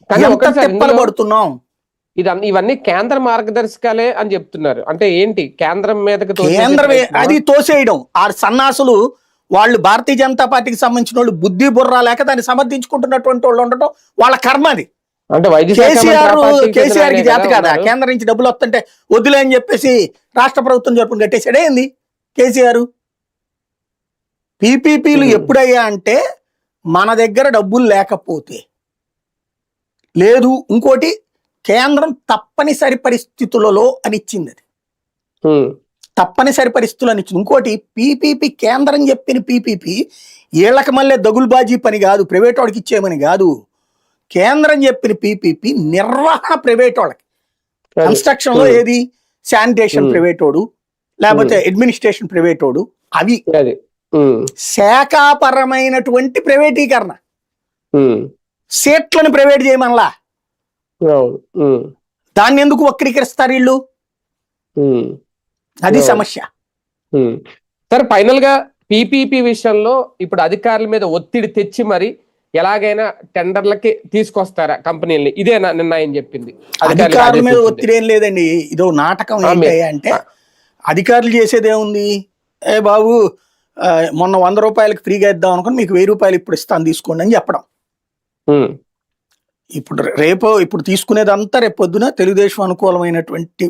కానీ ఎంత ఒకటి సార్, తిప్పలు పడుతున్నాం. ఇవన్నీ కేంద్ర మార్గదర్శకాలే అని చెప్తున్నారు. అంటే ఏంటి కేంద్రం మీదకి అది తోసేయడం. ఆ సన్నాసులు వాళ్ళు భారతీయ జనతా పార్టీకి సంబంధించిన వాళ్ళు బుద్ధి బుర్ర లేక దాన్ని సమర్థించుకుంటున్నటువంటి వాళ్ళు ఉండటం వాళ్ళ కర్మ అది. అంటే కేసీఆర్ కి జాతి కాదా కేంద్రం నుంచి డబ్బులు వస్తుంటే వద్దులే అని చెప్పేసి రాష్ట్ర ప్రభుత్వం జరుపుని కట్టేసాడే ఏంది కేసీఆర్. పీపీపీలు ఎప్పుడయ్యా అంటే మన దగ్గర డబ్బులు లేకపోతే లేదు, ఇంకోటి కేంద్రం తప్పనిసరి పరిస్థితులలో అని ఇచ్చింది. అది తప్పనిసరి పరిస్థితులు అని ఇచ్చింది. ఇంకోటి పీపీపీ కేంద్రం చెప్పిన పీపీపీ వీళ్ళకి మళ్ళీ దగులుబాజీ పని కాదు, ప్రైవేట్ వాడికి ఇచ్చేయమని కాదు. కేంద్రం చెప్పిన పీపీపీ నిర్వహణ ప్రైవేట్ వాళ్ళకి. కన్స్ట్రక్షన్ లో ఏది శానిటేషన్ ప్రైవేట్ వాడు, లేకపోతే అడ్మినిస్ట్రేషన్ ప్రైవేట్ వాడు, అవి శాఖాపరమైనటువంటి ప్రైవేటీకరణ. సీట్లను ప్రైవేట్ చేయమనలా, దాన్ని ఎందుకు వక్రీకరిస్తారు వీళ్ళు? అది సమస్య. సార్ ఫైనల్ గా పీపీపీ విషయంలో ఇప్పుడు అధికారుల మీద ఒత్తిడి తెచ్చి మరి ఎలాగైనా టెండర్లకి తీసుకొస్తారా కంపెనీలని? ఇదే నిర్ణయం చెప్పింది. అధికారుల మీద ఒత్తిడి ఏం లేదండి, ఇదో నాటకం. ఏంటయ్యా అంటే అధికారులు చేసేది ఏముంది, ఏ బాబు మొన్న 100 రూపాయలకి ఫ్రీగా ఇద్దాం అనుకుని మీకు 1000 రూపాయలు ఇప్పుడు ఇస్తాను తీసుకోండి అని చెప్పడం. ఇప్పుడు తీసుకునేదంతా రేపు పొద్దున తెలుగుదేశం అనుకూలమైనటువంటి